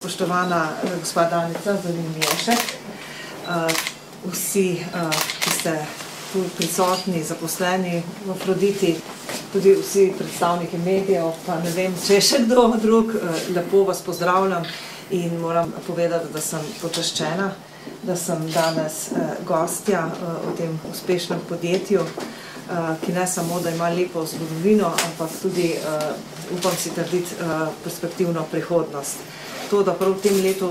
Spoštovana gospa Danica Zolin-Miješek, vsi, ki ste tu prisotni, zaposleni v Afroditi, tudi vsi predstavniki medijev, pa ne vem, če je še kdo drug, lepo vas pozdravljam in moram povedati, da sem počaščena, da sem danes gostja v tem uspešnem podjetju, ki ne samo, da ima lepo zgodovino, ampak tudi, upam si trditi, perspektivno prihodnost. To, da prav v tem letu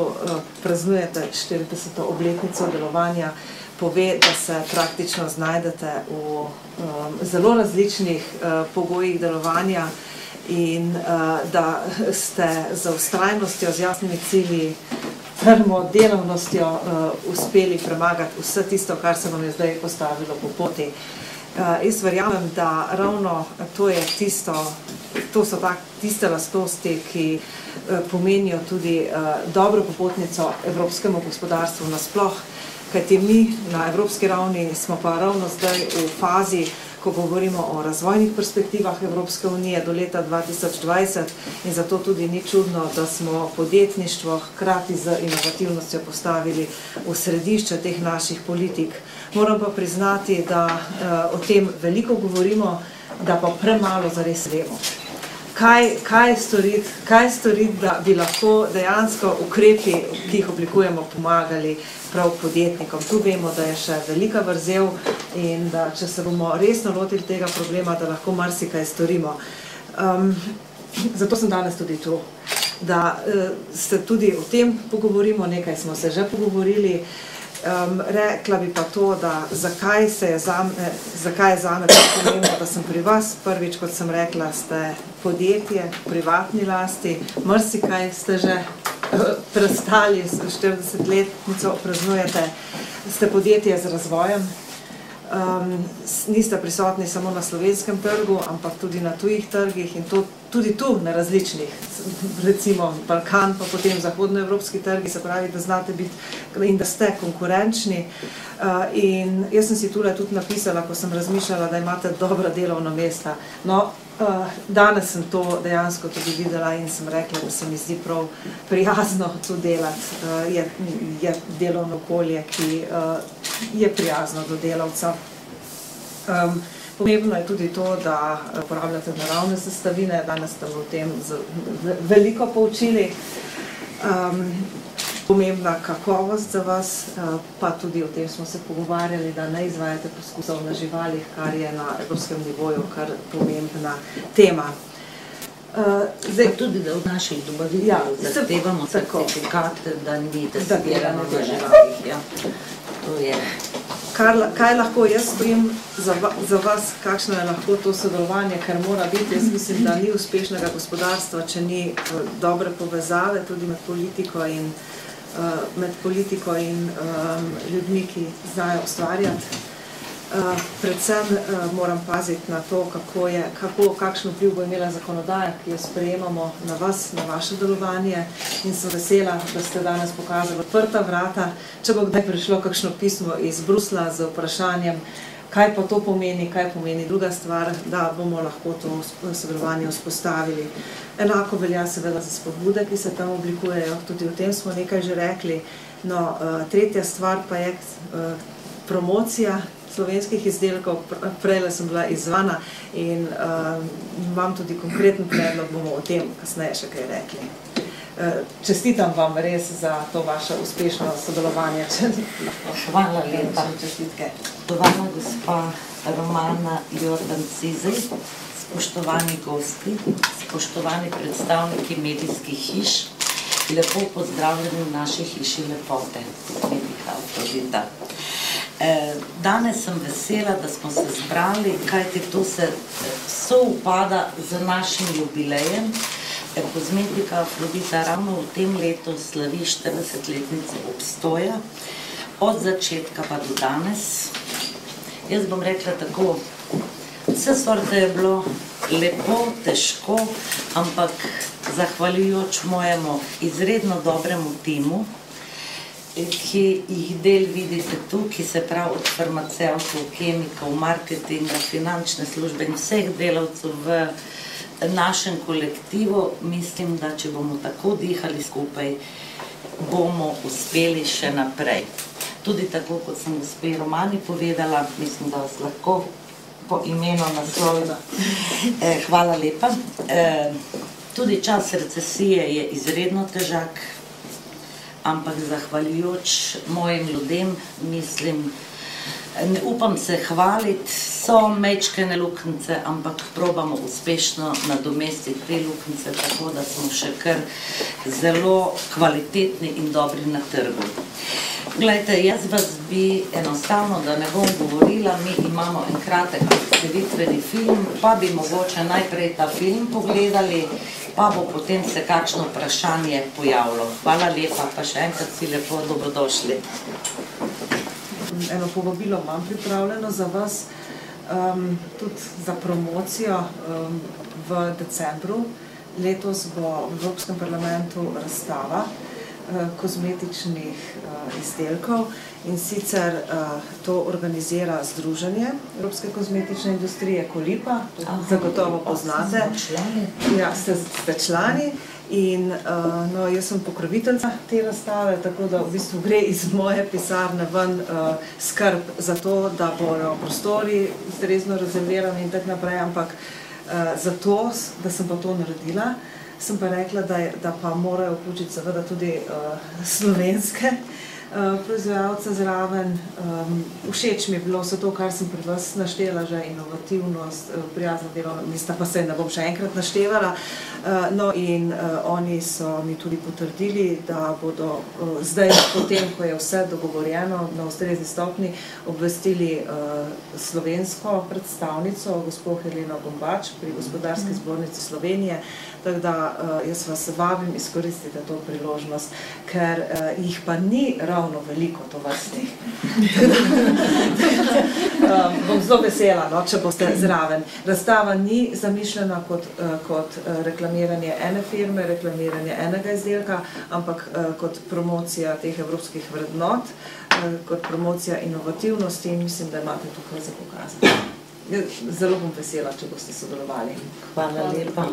praznujete 40. obletnico delovanja, pove, da se praktično znajdete v zelo različnih pogojih delovanja in da ste z vztrajnostjo, z jasnimi cilji, trmo delovnostjo uspeli premagati vse tisto, kar se vam je zdaj postavilo po poti. Jaz verjamem, da ravno to je tisto, to so tiste lastnosti, ki pomenijo tudi dobro popotnico evropskemu gospodarstvu nasploh, kajti mi na evropski ravni smo pa ravno zdaj v fazi, ko govorimo o razvojnih perspektivah Evropske unije do leta 2020 in zato tudi ni čudno, da smo podjetništvo hkrati z inovativnostjo postavili v središče teh naših politik. Moram pa priznati, da o tem veliko govorimo, da pa premalo zares vemo. Kaj storiti, da bi lahko dejansko ukrepi, ki jih oblikujemo, pomagali prav podjetnikom. Tu vemo, da je še velika vrzel in da če se bomo resno lotili tega problema, da lahko marsikaj storimo. Zato sem danes tudi tu, da se tudi o tem pogovorimo, nekaj smo se že pogovorili. Rekla bi pa to, da zakaj je zame tako pomembno, da sem pri vas. Prvič, kot sem rekla, ste podjetje, privatni lasti, marsikaj ste že prestali, 40-letnico praznujete, ste podjetje z razvojem, niste prisotni samo na slovenskem trgu, ampak tudi na tujih trgih in tudi tu na različnih, recimo Balkan, pa potem zahodnoevropski trgi, se pravi, da znate biti in da ste konkurenčni. In jaz sem si tule tudi napisala, ko sem razmišljala, da imate dobra delovna mesta. No, danes sem to dejansko tudi videla in sem rekla, da se mi zdi prav prijazno tu delati. Je delovno okolje, ki je prijazno do delavca. Pomembno je tudi to, da uporabljate naravne sestavine, danes ste v tem veliko poučili. Pomembna kakovost za vas, pa tudi o tem smo se pogovarjali, da ne izvajate poskusov na živalih, kar je na evropskem nivoju kar pomembna tema. Tudi, da v naših dobavitev zahtevamo certifikate, da ni testirano na živalih. To je. Kaj lahko jaz storim za vas, kakšno je lahko to sodelovanje, ker mora biti, jaz mislim, da ni uspešnega gospodarstva, če ni dobre povezave tudi med politiko in ljudmi, ki znajo ustvarjati. Predvsem moram paziti na to, kakšen vpliv bo imela zakonodaja, ki jo sprejemamo na vas, na vaše delovanje in sem vesela, da ste danes pokazali odprta vrata. Če bo kdaj prišlo kakšno pismo iz Brusla z vprašanjem, kaj pa to pomeni, kaj pomeni druga stvar, da bomo lahko to sodelovanje vzpostavili. Enako velja seveda za spodbude, ki se tam oblikujejo, tudi o tem smo nekaj že rekli. No, tretja stvar pa je promocija slovenskih izdelkov, prejle sem bila izzvana in imam tudi konkreten predlog, bomo o tem kasneje še kaj rekli. Čestitam vam res za to vaše uspešno sodelovanje. Hvala lepa. Spoštovana gospa Romana Jordan-Cizej, spoštovani gosti, spoštovani predstavniki medijskih hiš, lepo pozdravljeni v naši hiši lepote, medijha Afrodita. Danes sem vesela, da smo se zbrali, kajti to se soupada z našim jubilejem. Kozmetika Afrodita ravno v tem letu slavi 40-letnico obstoja, od začetka pa do danes. Jaz bom rekla tako, vse sorte je bilo lepo, težko, ampak zahvaljujoč mojemu izredno dobremu timu, ki jih del vidite tu, ki se pravi od farmacevtov, kemikov, marketinga, finančne službe in vseh delavcev v našem kolektivu, mislim, da če bomo tako dihali skupaj, bomo uspeli še naprej. Tudi tako, kot sem gospe Romani povedala, mislim, da vas lahko po imenu naslovim. Hvala lepa. Tudi čas recesije je izredno težak, ampak zahvaljujoč mojim ljudem, mislim, ne upam se hvaliti, so mečkene luknjice, ampak probamo uspešno nadomestiti te luknjice, tako da smo še kar zelo kvalitetni in dobri na trgu. Glejte, jaz vas bi enostavno, da ne bom govorila, mi imamo en kratek predstavitveni film, pa bi mogoče najprej ta film pogledali, pa bo potem se kakšno vprašanje pojavilo. Hvala lepa, pa še enkrat si lepo dobrodošli. Eno povabilo imam pripravljeno za vas, tudi za promocijo v decembru. Letos bo v Evropskem parlamentu razstava kozmetičnih izdelkov in sicer to organizira Združenje Evropske kozmetične industrije Kolipa, zagotovo poznate. Ja, ste člani. In jaz sem pokroviteljica te razstave, tako da v bistvu gre iz moje pisarne ven skrb za to, da bojo prostori ustrezno rezervirani in tako naprej, ampak zato, da sem pa to naredila, sem pa rekla, da pa morajo vključiti seveda tudi slovenske proizvajalce zraven. Všeč mi je bilo vse to, kar sem pri vas naštela, že inovativnost, prijazna delovna mesta, pa se ne bom še enkrat naštevala. No in oni so mi tudi potrdili, da bodo zdaj, potem, ko je vse dogovorjeno na ustrezni stopni, obvestili slovensko predstavnico, gospod Heleno Gombač pri Gospodarski zbornici Slovenije, tako da jaz vas vabim, izkoristite to priložnost, ker jih pa ni ravno veliko tovrstnih. Bom zelo vesela, če boste zraven. Razstava ni zamišljena kot reklamiranje ene firme, reklamiranje enega izdelka, ampak kot promocija teh evropskih vrednot, kot promocija inovativnosti in mislim, da imate tukaj za pokazati. Zelo bom vesela, če boste sodelovali. Hvala lepa.